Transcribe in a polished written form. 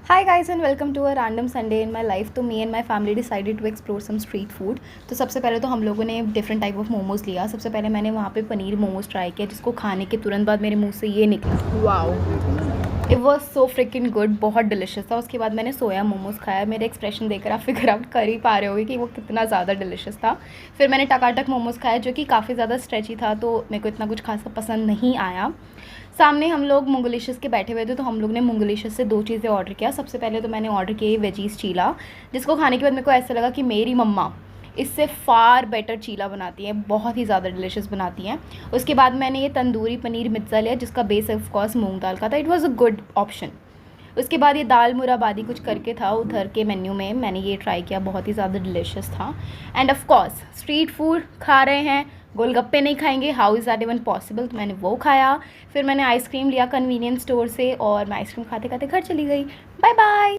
Hi guys and welcome to a random Sunday in my life। तो me and my family decided to explore some street food. तो सबसे पहले तो हम लोगों ने डिफरेंट टाइप ऑफ मोमोज़ लिया। सबसे पहले मैंने वहाँ पे पनीर मोमोज़ ट्राई किया, जिसको खाने के तुरंत बाद मेरे मुंह से ये निकला, wow, it was so freaking good, बहुत डिलिशियस था। उसके बाद मैंने सोया मोमोज़ खाया। मेरे एक्सप्रेशन देखकर आप फिगर आउट कर ही पा रहे होगे कि वो कितना ज़्यादा डिलिशियस था। फिर मैंने टकाटक मोमोज़ खाया, जो कि काफ़ी ज़्यादा स्ट्रेची था, तो मेरे को इतना कुछ खासा पसंद नहीं आया। सामने हम लोग मुंगलिशस के बैठे हुए थे, तो हम लोग ने मुंगलिशस से 2 चीज़ें ऑर्डर किया। सबसे पहले तो मैंने ऑर्डर किया वेजीज़ चीला, जिसको खाने के बाद मेरे को ऐसा लगा कि मेरी मम्मा इससे फ़ार बेटर चीला बनाती हैं, बहुत ही ज़्यादा डिलिशियस बनाती हैं। उसके बाद मैंने ये तंदूरी पनीर मिर्ज़ा लिया, जिसका बेस ऑफ कोर्स मूंग दाल का था। It was a good option. उसके बाद ये दाल मुराबादी कुछ करके था उधर के मेन्यू में, मैंने ये ट्राई किया, बहुत ही ज़्यादा डिलिशियस था। End of course street food खा रहे हैं, गोलगप्पे नहीं खाएंगे, how is that even possible. तो मैंने वो खाया। फिर मैंने आइसक्रीम लिया कन्वीनियंस स्टोर से, और मैं आइसक्रीम खाते खाते घर चली गई। Bye bye.